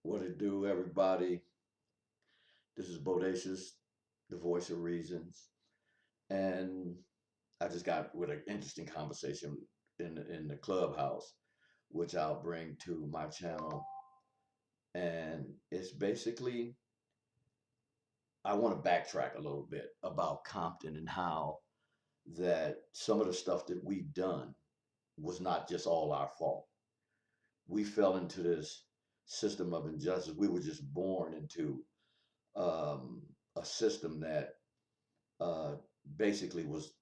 What it do, everybody? This is Bodacious, the voice of reasons, and I just got with an interesting conversation in the clubhouse, which I'll bring to my channel, and it's basically I want to backtrack a little bit about Compton and how that some of the stuff that we've done was not just all our fault. We fell into this system of injustice. We were just born into um, a system that uh, basically was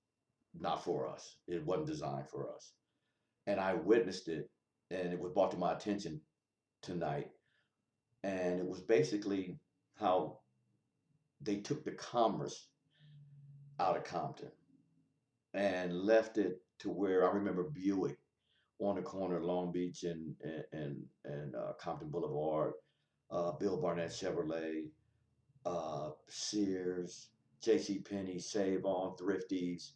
not for us. It wasn't designed for us. And I witnessed it, and it was brought to my attention tonight. And it was basically how they took the commerce out of Compton and left it to where I remember Buick on the corner of Long Beach and Compton Boulevard, Bill Barnett Chevrolet, Sears, J.C. Penney, Save On, Thrifties,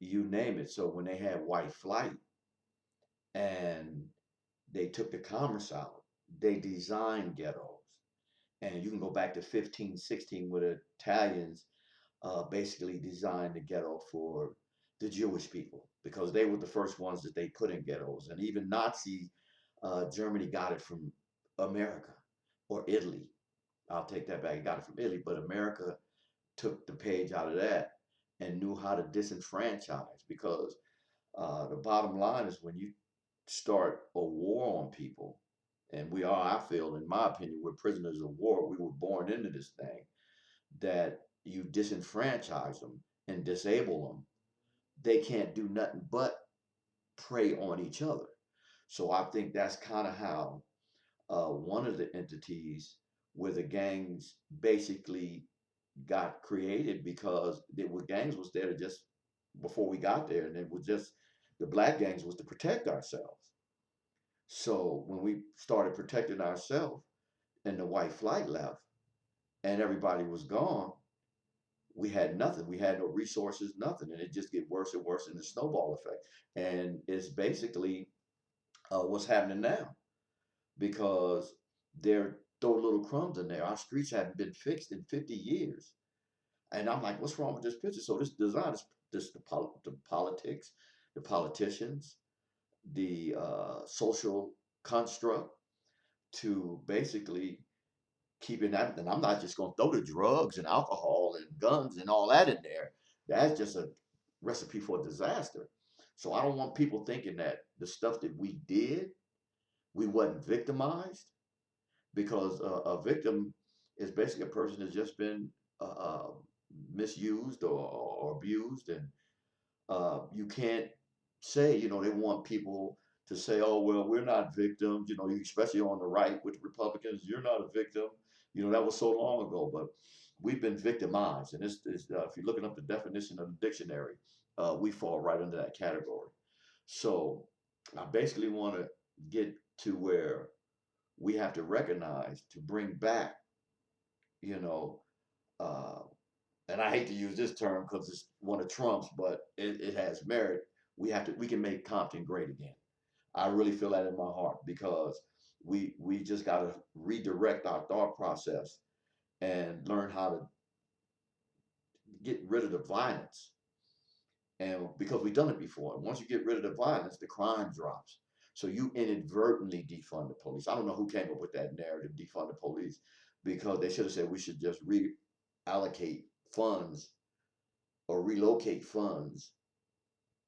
you name it. So when they had white flight and they took the commerce out, they designed ghettos. And you can go back to 1516 where the Italians basically designed the ghetto for the Jewish people because they were the first ones that they put in ghettos. And even Nazi Germany got it from America or Italy. I'll take that back. It got it from Italy, but America took the page out of that and knew how to disenfranchise because the bottom line is when you start a war on people, and we are, I feel, in my opinion, we're prisoners of war. We were born into this thing that you disenfranchise them and disable them. They can't do nothing but prey on each other. So I think that's kind of how one of the entities where the gangs basically got created because there were gangs was there to just before we got there, and it was just the black gangs was to protect ourselves. So when we started protecting ourselves and the white flight left and everybody was gone, we had nothing. We had no resources, nothing. And it just get worse and worse in the snowball effect. And it's basically what's happening now because they're throw little crumbs in there. Our streets haven't been fixed in 50 years. And I'm like, what's wrong with this picture? So this design is this the politics, the politicians, the social construct to basically keeping that. And I'm not just going to throw the drugs and alcohol and guns and all that in there. That's just a recipe for disaster. So I don't want people thinking that the stuff that we did, we wasn't victimized because a victim is basically a person that's just been misused or abused, and you can't say, they want people to say, oh, well, we're not victims, especially on the right with the Republicans, you're not a victim. That was so long ago, but we've been victimized. And this is, if you're looking up the definition of the dictionary, we fall right under that category. So I basically want to get to where we have to recognize to bring back, you know, uh, and I hate to use this term because it's one of Trump's, but it has merit. We can make Compton great again. I really feel that in my heart because we just got to redirect our thought process and learn how to get rid of the violence. And because we've done it before, and once you get rid of the violence, the crime drops. So you inadvertently defund the police. I don't know who came up with that narrative, defund the police, because they should have said we should just reallocate funds or relocate funds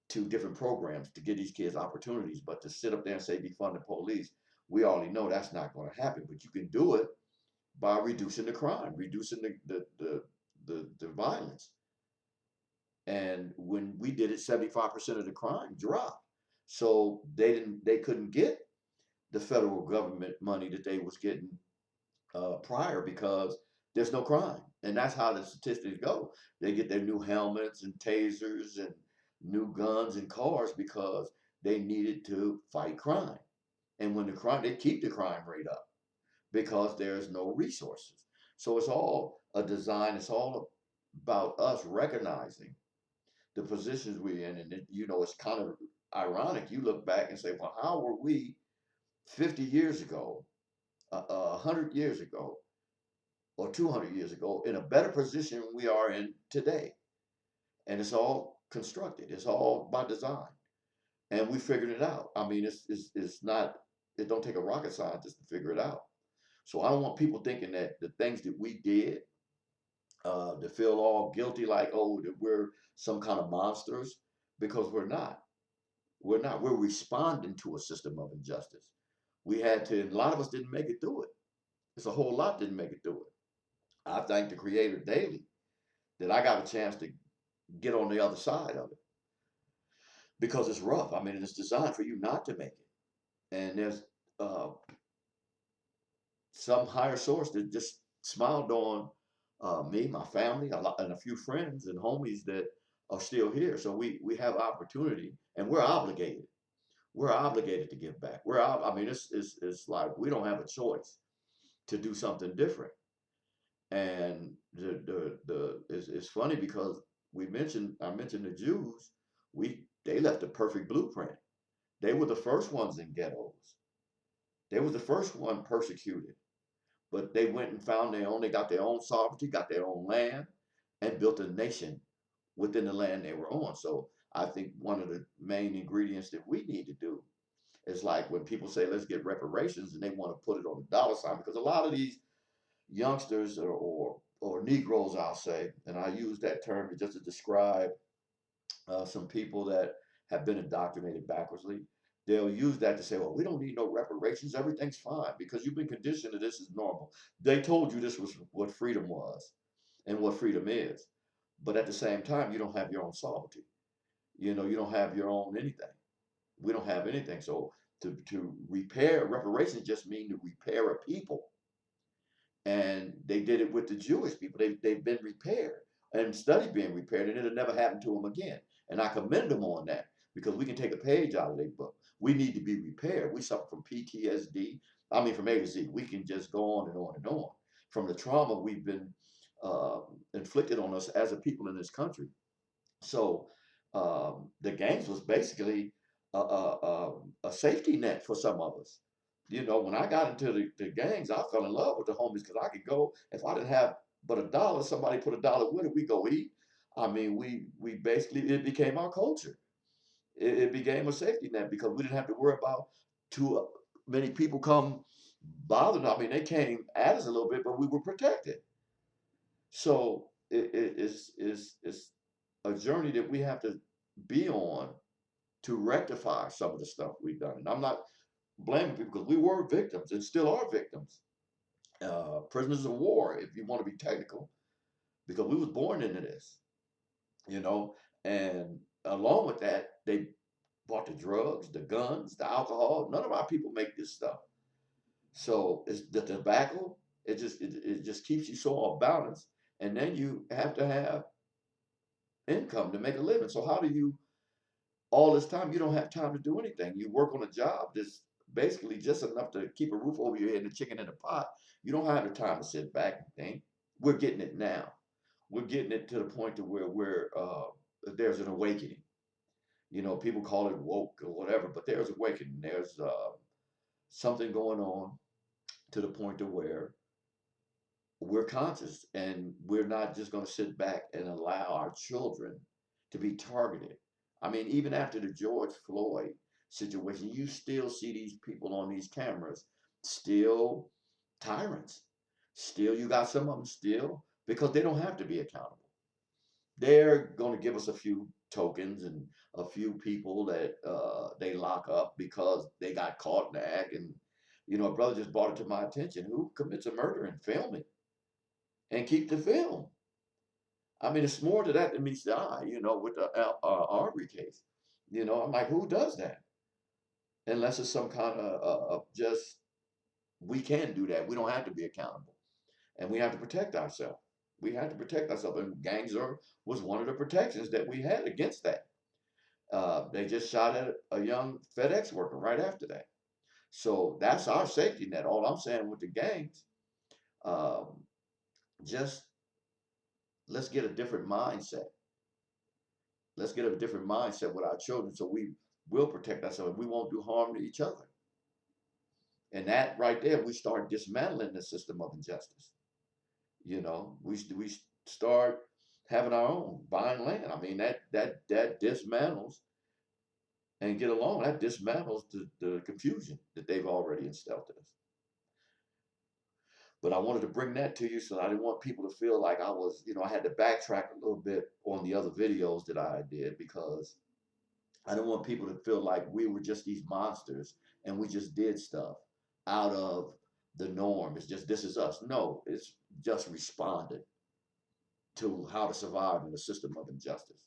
to different programs to give these kids opportunities. But to sit up there and say defund the police, we already know that's not going to happen. But you can do it by reducing the crime, reducing the violence. And when we did it, 75% of the crime dropped. So they couldn't get the federal government money that they was getting prior because there's no crime. And that's how the statistics go. They get their new helmets and tasers and new guns and cars because they needed to fight crime. And when the crime, they keep the crime rate up because there's no resources. So it's all a design. It's all about us recognizing the positions we're in. And it's kind of ironic. You look back and say, well, how were we 50 years ago 100 years ago or 200 years ago in a better position we are in today. And it's all constructed. It's all by design. And we figured it out. I mean, it's not, it don't take a rocket scientist to figure it out. So I don't want people thinking that the things that we did to feel all guilty, like, oh, that we're some kind of monsters, because we're not. We're not. We're responding to a system of injustice. We had to, and a lot of us didn't make it through it. It's a whole lot didn't make it through it. I thank the Creator daily that I got a chance to get on the other side of it because it's rough. I mean, it's designed for you not to make it. And there's uh, some higher source that just smiled on me, my family, and a few friends and homies that are still here. So we have opportunity, and we're obligated. We're obligated to give back. I mean, it's like we don't have a choice to do something different. And it's funny because I mentioned the Jews. They left a perfect blueprint. They were the first ones in ghettos. They were the first one persecuted. But they went and found their own. They got their own sovereignty, got their own land, and built a nation within the land they were on. So I think one of the main ingredients that we need to do is like when people say let's get reparations and they want to put it on a dollar sign because a lot of these youngsters or Negroes, I'll say, and I use that term just to describe some people that have been indoctrinated backwardsly. They'll use that to say, well, we don't need no reparations. Everything's fine because you've been conditioned that this is normal. They told you this was what freedom was and what freedom is. But at the same time, you don't have your own sovereignty. You know, you don't have your own anything. We don't have anything. So to repair reparations just mean to repair a people, and they did it with the Jewish people. They've been repaired and studied being repaired, and it'll never happen to them again. And I commend them on that because we can take a page out of their book. We need to be repaired. We suffer from PTSD. I mean, from A to Z. We can just go on and on and on from the trauma we've been uh, inflicted on us as a people in this country. So the gangs was basically a safety net for some of us. You know, when I got into the gangs, I fell in love with the homies because I could go, if I didn't have but a dollar, somebody put a dollar with it, we go eat. I mean, we basically, it became our culture. It became a safety net because we didn't have to worry about too many people come bothering. I mean, they came at us a little bit, but we were protected. So it's a journey that we have to be on to rectify some of the stuff we've done. And I'm not blaming people because we were victims and still are victims. Prisoners of war, if you want to be technical, because we was born into this, you know. And along with that, they bought the drugs, the guns, the alcohol. None of our people make this stuff. So it's the tobacco. It just keeps you so off balance, and then you have to have income to make a living. So how do you all this time you don't have time to do anything? You work on a job that's basically just enough to keep a roof over your head and a chicken in a pot. You don't have the time to sit back and think. We're getting it now. We're getting it to the point to where there's an awakening. You know, people call it woke or whatever, but there's awakening. There's something going on to the point to where we're conscious and we're not just going to sit back and allow our children to be targeted. I mean, even after the George Floyd situation, you still see these people on these cameras, still tyrants. Still, you got some of them still because they don't have to be accountable. They're going to give us a few tokens and a few people that they lock up because they got caught in the act. And, you know, a brother just brought it to my attention who commits a murder and film it and keep the film. I mean, it's more to that than meets the eye, you know, with the Arbery case. You know, I'm like, who does that? Unless it's some kind of just, we can do that. We don't have to be accountable. And we have to protect ourselves. We have to protect ourselves. And was one of the protections that we had against that. They just shot at a young FedEx worker right after that. So that's our safety net. All I'm saying with the gangs, um, just let's get a different mindset. Let's get a different mindset with our children so we will protect ourselves. We won't do harm to each other. And that right there, we start dismantling the system of injustice. We start having our own, buying land. I mean, that dismantles and get along. That dismantles the confusion that they've already instilled in us. But I wanted to bring that to you, so I didn't want people to feel like I was, I had to backtrack a little bit on the other videos that I did, because I didn't want people to feel like we were just these monsters and we just did stuff out of the norm. It's just, this is us. No, it's just responded to how to survive in a system of injustice.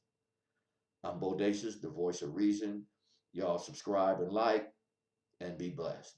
I'm Bodacious, the voice of reason. Y'all subscribe and like, and be blessed.